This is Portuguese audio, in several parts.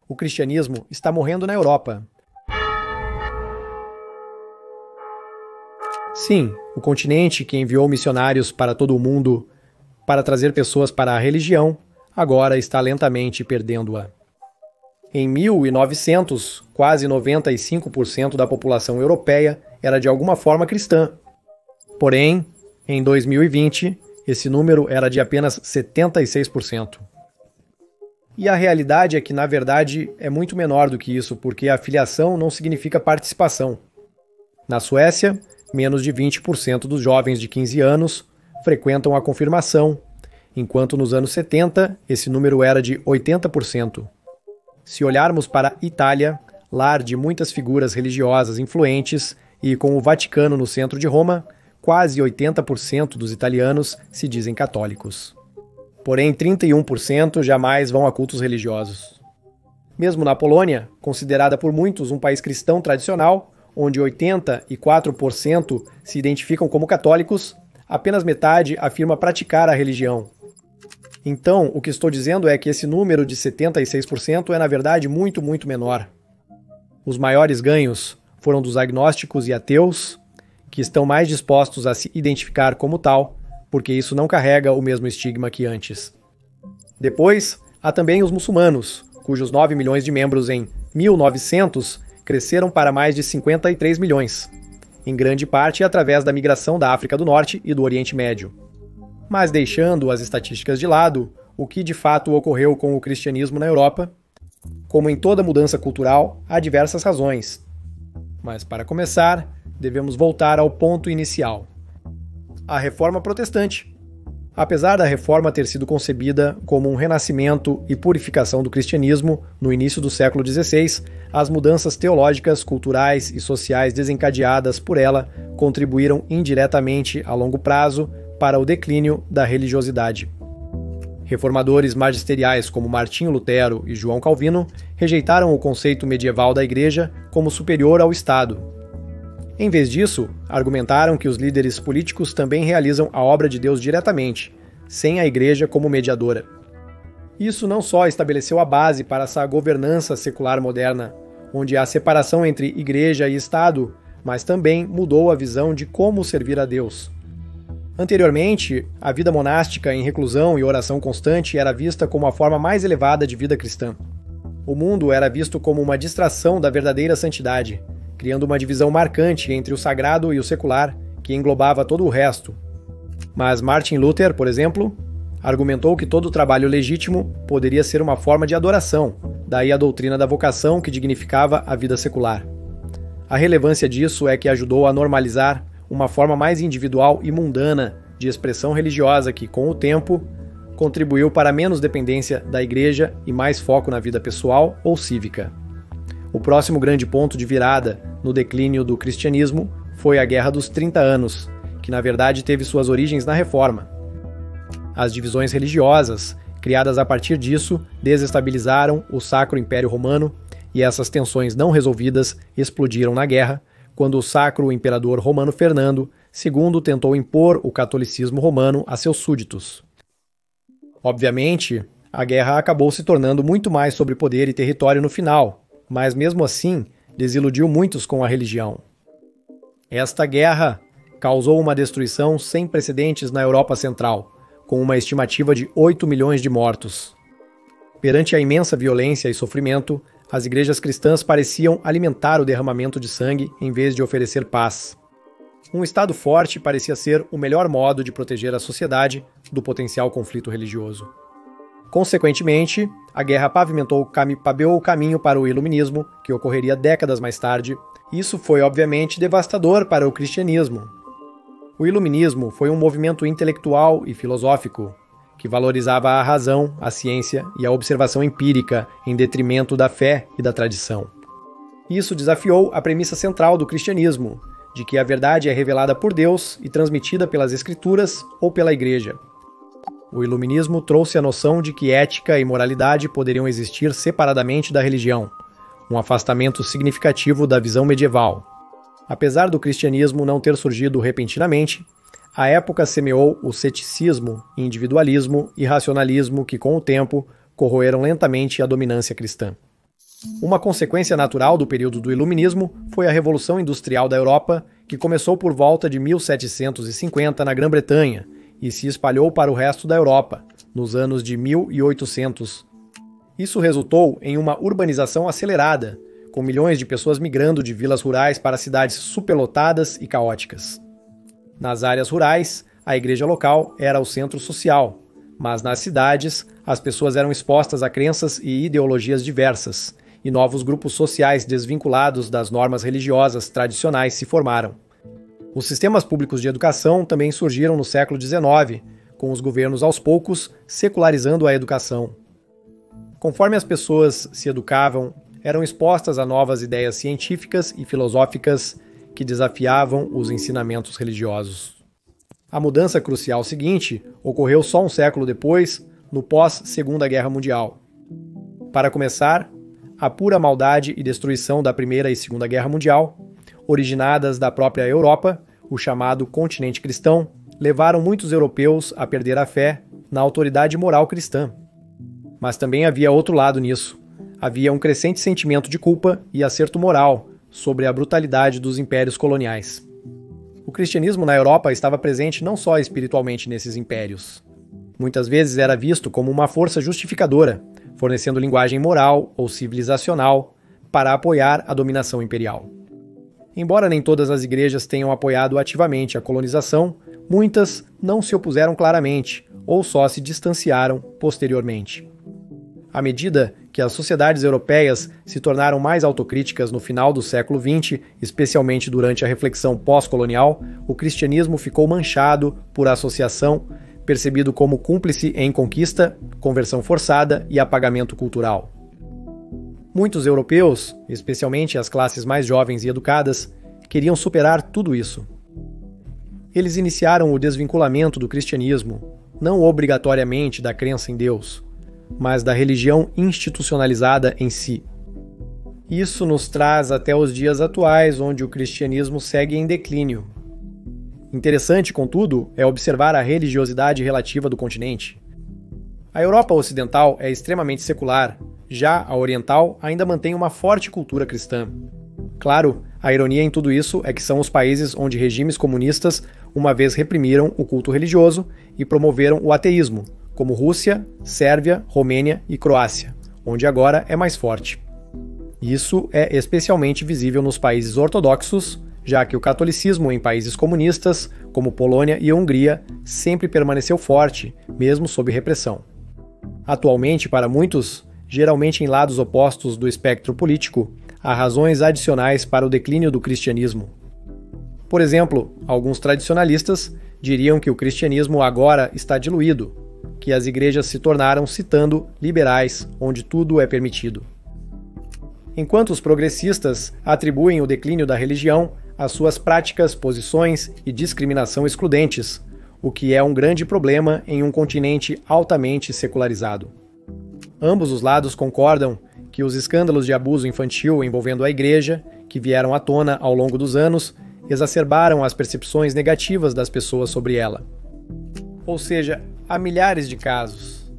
o cristianismo está morrendo na Europa. Sim, o continente que enviou missionários para todo o mundo para trazer pessoas para a religião, agora está lentamente perdendo-a. Em 1900, quase 95% da população europeia era de alguma forma cristã. Porém, em 2020, esse número era de apenas 76%. E a realidade é que, na verdade, é muito menor do que isso, porque a filiação não significa participação. Na Suécia, menos de 20% dos jovens de 15 anos frequentam a confirmação, enquanto nos anos 70 esse número era de 80%. Se olharmos para a Itália, lar de muitas figuras religiosas influentes e com o Vaticano no centro de Roma, quase 80% dos italianos se dizem católicos. Porém, 31% jamais vão a cultos religiosos. Mesmo na Polônia, considerada por muitos um país cristão tradicional, onde 84% se identificam como católicos, apenas metade afirma praticar a religião. Então, o que estou dizendo é que esse número de 76% é, na verdade, muito, muito menor. Os maiores ganhos foram dos agnósticos e ateus, que estão mais dispostos a se identificar como tal, porque isso não carrega o mesmo estigma que antes. Depois, há também os muçulmanos, cujos 9 milhões de membros em 1900 cresceram para mais de 53 milhões, em grande parte através da migração da África do Norte e do Oriente Médio. Mas deixando as estatísticas de lado, o que de fato ocorreu com o cristianismo na Europa, como em toda mudança cultural, há diversas razões. Mas para começar, devemos voltar ao ponto inicial. A Reforma Protestante. Apesar da Reforma ter sido concebida como um renascimento e purificação do cristianismo no início do século XVI, as mudanças teológicas, culturais e sociais desencadeadas por ela contribuíram indiretamente a longo prazo para o declínio da religiosidade. Reformadores magisteriais como Martinho Lutero e João Calvino rejeitaram o conceito medieval da Igreja como superior ao Estado. Em vez disso, argumentaram que os líderes políticos também realizam a obra de Deus diretamente, sem a Igreja como mediadora. Isso não só estabeleceu a base para essa governança secular moderna, onde há separação entre Igreja e Estado, mas também mudou a visão de como servir a Deus. Anteriormente, a vida monástica em reclusão e oração constante era vista como a forma mais elevada de vida cristã. O mundo era visto como uma distração da verdadeira santidade, criando uma divisão marcante entre o sagrado e o secular, que englobava todo o resto. Mas Martin Luther, por exemplo, argumentou que todo trabalho legítimo poderia ser uma forma de adoração, daí a doutrina da vocação que dignificava a vida secular. A relevância disso é que ajudou a normalizar uma forma mais individual e mundana de expressão religiosa que, com o tempo, contribuiu para menos dependência da Igreja e mais foco na vida pessoal ou cívica. O próximo grande ponto de virada no declínio do cristianismo foi a Guerra dos 30 Anos, que na verdade teve suas origens na Reforma. As divisões religiosas, criadas a partir disso, desestabilizaram o Sacro Império Romano e essas tensões não resolvidas explodiram na guerra, quando o Sacro Imperador Romano Fernando II tentou impor o catolicismo romano a seus súditos. Obviamente, a guerra acabou se tornando muito mais sobre poder e território no final, mas mesmo assim desiludiu muitos com a religião. Esta guerra causou uma destruição sem precedentes na Europa Central, com uma estimativa de 8 milhões de mortos. Perante a imensa violência e sofrimento, as igrejas cristãs pareciam alimentar o derramamento de sangue em vez de oferecer paz. Um Estado forte parecia ser o melhor modo de proteger a sociedade do potencial conflito religioso. Consequentemente, a guerra pavimentou o caminho para o Iluminismo, que ocorreria décadas mais tarde. Isso foi, obviamente, devastador para o cristianismo. O Iluminismo foi um movimento intelectual e filosófico que valorizava a razão, a ciência e a observação empírica em detrimento da fé e da tradição. Isso desafiou a premissa central do cristianismo, de que a verdade é revelada por Deus e transmitida pelas Escrituras ou pela Igreja. O Iluminismo trouxe a noção de que ética e moralidade poderiam existir separadamente da religião, um afastamento significativo da visão medieval. Apesar do cristianismo não ter surgido repentinamente, a época semeou o ceticismo, individualismo e racionalismo que, com o tempo, corroeram lentamente a dominância cristã. Uma consequência natural do período do Iluminismo foi a Revolução Industrial da Europa, que começou por volta de 1750 na Grã-Bretanha e se espalhou para o resto da Europa, nos anos de 1800. Isso resultou em uma urbanização acelerada, com milhões de pessoas migrando de vilas rurais para cidades superlotadas e caóticas. Nas áreas rurais, a igreja local era o centro social, mas nas cidades, as pessoas eram expostas a crenças e ideologias diversas, e novos grupos sociais desvinculados das normas religiosas tradicionais se formaram. Os sistemas públicos de educação também surgiram no século XIX, com os governos aos poucos secularizando a educação. Conforme as pessoas se educavam, eram expostas a novas ideias científicas e filosóficas que desafiavam os ensinamentos religiosos. A mudança crucial seguinte ocorreu só um século depois, no pós-Segunda Guerra Mundial. Para começar, a pura maldade e destruição da Primeira e Segunda Guerra Mundial, originadas da própria Europa, o chamado continente cristão, levaram muitos europeus a perder a fé na autoridade moral cristã. Mas também havia outro lado nisso. Havia um crescente sentimento de culpa e acerto moral sobre a brutalidade dos impérios coloniais. O cristianismo na Europa estava presente não só espiritualmente nesses impérios. Muitas vezes era visto como uma força justificadora, fornecendo linguagem moral ou civilizacional para apoiar a dominação imperial. Embora nem todas as igrejas tenham apoiado ativamente a colonização, muitas não se opuseram claramente ou só se distanciaram posteriormente. À medida que as sociedades europeias se tornaram mais autocríticas no final do século XX, especialmente durante a reflexão pós-colonial, o cristianismo ficou manchado por associação, percebido como cúmplice em conquista, conversão forçada e apagamento cultural. Muitos europeus, especialmente as classes mais jovens e educadas, queriam superar tudo isso. Eles iniciaram o desvinculamento do cristianismo, não obrigatoriamente da crença em Deus, mas da religião institucionalizada em si. Isso nos traz até os dias atuais, onde o cristianismo segue em declínio. Interessante, contudo, é observar a religiosidade relativa do continente. A Europa Ocidental é extremamente secular, já a Oriental ainda mantém uma forte cultura cristã. Claro, a ironia em tudo isso é que são os países onde regimes comunistas uma vez reprimiram o culto religioso e promoveram o ateísmo, como Rússia, Sérvia, Romênia e Croácia, onde agora é mais forte. Isso é especialmente visível nos países ortodoxos, já que o catolicismo em países comunistas, como Polônia e Hungria, sempre permaneceu forte, mesmo sob repressão. Atualmente, para muitos, geralmente em lados opostos do espectro político, há razões adicionais para o declínio do cristianismo. Por exemplo, alguns tradicionalistas diriam que o cristianismo agora está diluído, que as igrejas se tornaram, citando, liberais, onde tudo é permitido. Enquanto os progressistas atribuem o declínio da religião às suas práticas, posições e discriminação excludentes, o que é um grande problema em um continente altamente secularizado. Ambos os lados concordam que os escândalos de abuso infantil envolvendo a igreja, que vieram à tona ao longo dos anos, exacerbaram as percepções negativas das pessoas sobre ela. Ou seja, há milhares de casos.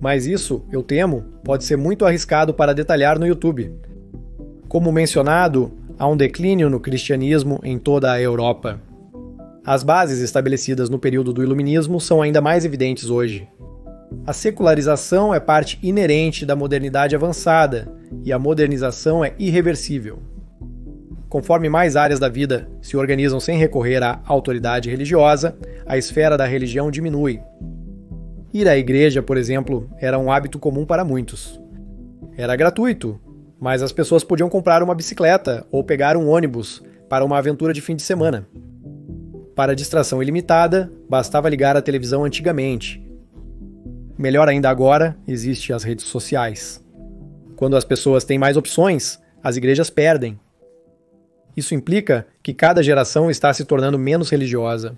Mas isso, eu temo, pode ser muito arriscado para detalhar no YouTube. Como mencionado, há um declínio no cristianismo em toda a Europa. As bases estabelecidas no período do Iluminismo são ainda mais evidentes hoje. A secularização é parte inerente da modernidade avançada, e a modernização é irreversível. Conforme mais áreas da vida se organizam sem recorrer à autoridade religiosa, a esfera da religião diminui. Ir à igreja, por exemplo, era um hábito comum para muitos. Era gratuito, mas as pessoas podiam comprar uma bicicleta ou pegar um ônibus para uma aventura de fim de semana. Para distração ilimitada, bastava ligar a televisão antigamente. Melhor ainda agora, existem as redes sociais. Quando as pessoas têm mais opções, as igrejas perdem. Isso implica que cada geração está se tornando menos religiosa.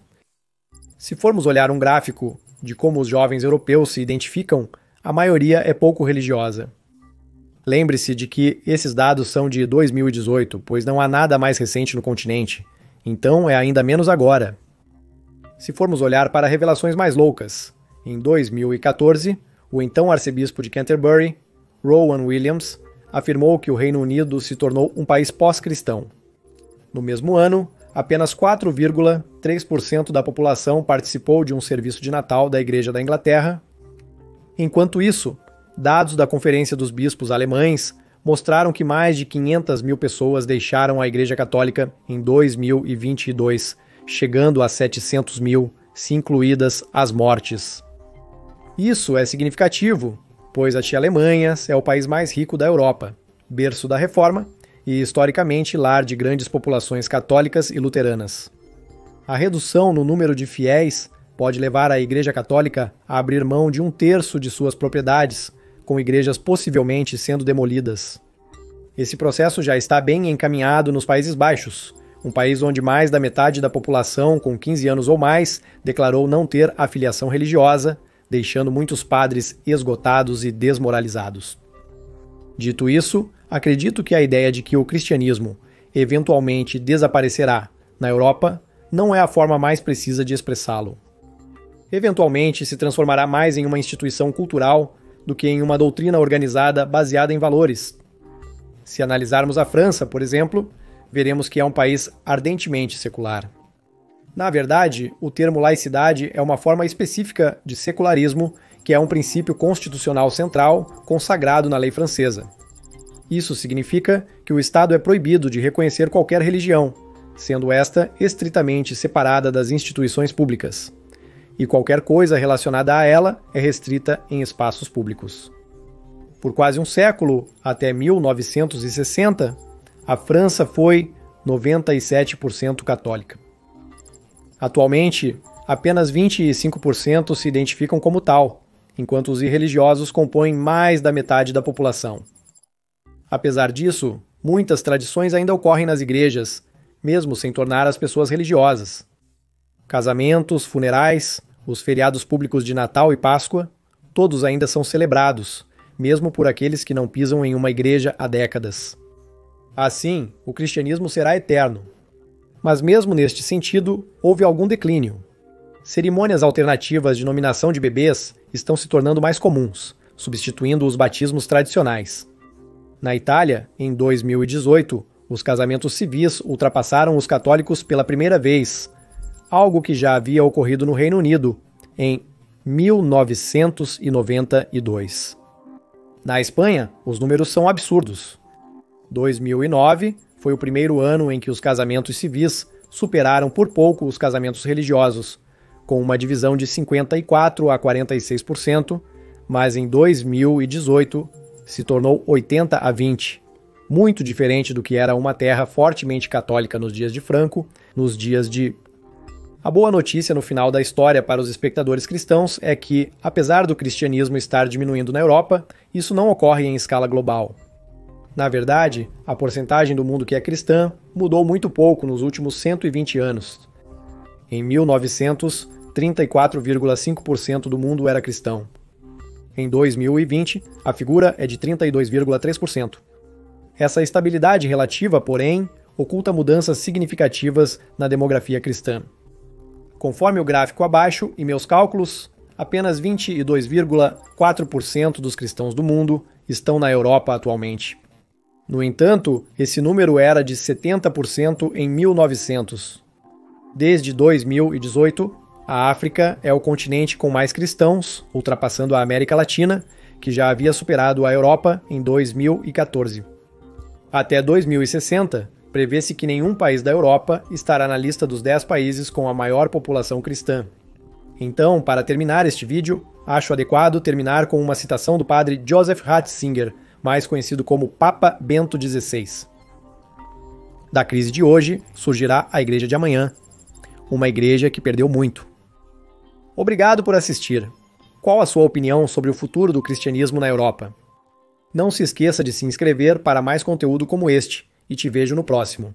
Se formos olhar um gráfico de como os jovens europeus se identificam, a maioria é pouco religiosa. Lembre-se de que esses dados são de 2018, pois não há nada mais recente no continente, então é ainda menos agora. Se formos olhar para revelações mais loucas, em 2014, o então arcebispo de Canterbury, Rowan Williams, afirmou que o Reino Unido se tornou um país pós-cristão. No mesmo ano, apenas 4,3% da população participou de um serviço de Natal da Igreja da Inglaterra. Enquanto isso, dados da Conferência dos Bispos Alemães mostraram que mais de 500 mil pessoas deixaram a Igreja Católica em 2022, chegando a 700 mil, se incluídas as mortes. Isso é significativo, pois a Alemanha é o país mais rico da Europa, berço da Reforma e historicamente lar de grandes populações católicas e luteranas. A redução no número de fiéis pode levar a Igreja Católica a abrir mão de 1/3 de suas propriedades, com igrejas possivelmente sendo demolidas. Esse processo já está bem encaminhado nos Países Baixos, um país onde mais da metade da população com 15 anos ou mais declarou não ter afiliação religiosa, deixando muitos padres esgotados e desmoralizados. Dito isso, acredito que a ideia de que o cristianismo eventualmente desaparecerá na Europa não é a forma mais precisa de expressá-lo. Eventualmente se transformará mais em uma instituição cultural do que em uma doutrina organizada baseada em valores. Se analisarmos a França, por exemplo, veremos que é um país ardentemente secular. Na verdade, o termo laicidade é uma forma específica de secularismo, que é um princípio constitucional central consagrado na lei francesa. Isso significa que o Estado é proibido de reconhecer qualquer religião, sendo esta estritamente separada das instituições públicas, e qualquer coisa relacionada a ela é restrita em espaços públicos. Por quase um século, até 1960, a França foi 97% católica. Atualmente, apenas 25% se identificam como tal, enquanto os irreligiosos compõem mais da metade da população. Apesar disso, muitas tradições ainda ocorrem nas igrejas, mesmo sem tornar as pessoas religiosas. Casamentos, funerais, os feriados públicos de Natal e Páscoa, todos ainda são celebrados, mesmo por aqueles que não pisam em uma igreja há décadas. Assim, o cristianismo será eterno. Mas mesmo neste sentido, houve algum declínio. Cerimônias alternativas de nominação de bebês estão se tornando mais comuns, substituindo os batismos tradicionais. Na Itália, em 2018, os casamentos civis ultrapassaram os católicos pela primeira vez, algo que já havia ocorrido no Reino Unido em 1992. Na Espanha, os números são absurdos. 2009 foi o primeiro ano em que os casamentos civis superaram por pouco os casamentos religiosos, com uma divisão de 54% a 46%, mas em 2018 se tornou 80% a 20%, muito diferente do que era uma terra fortemente católica nos dias de Franco, nos dias de... A boa notícia no final da história para os espectadores cristãos é que, apesar do cristianismo estar diminuindo na Europa, isso não ocorre em escala global. Na verdade, a porcentagem do mundo que é cristã mudou muito pouco nos últimos 120 anos. Em 1900, 34,5% do mundo era cristão. Em 2020, a figura é de 32,3%. Essa estabilidade relativa, porém, oculta mudanças significativas na demografia cristã. Conforme o gráfico abaixo e meus cálculos, apenas 22,4% dos cristãos do mundo estão na Europa atualmente. No entanto, esse número era de 70% em 1900. Desde 2018, a África é o continente com mais cristãos, ultrapassando a América Latina, que já havia superado a Europa em 2014. Até 2060, prevê-se que nenhum país da Europa estará na lista dos 10 países com a maior população cristã. Então, para terminar este vídeo, acho adequado terminar com uma citação do padre Joseph Ratzinger, mais conhecido como Papa Bento XVI. Da crise de hoje surgirá a igreja de amanhã, uma igreja que perdeu muito. Obrigado por assistir. Qual a sua opinião sobre o futuro do cristianismo na Europa? Não se esqueça de se inscrever para mais conteúdo como este, e te vejo no próximo.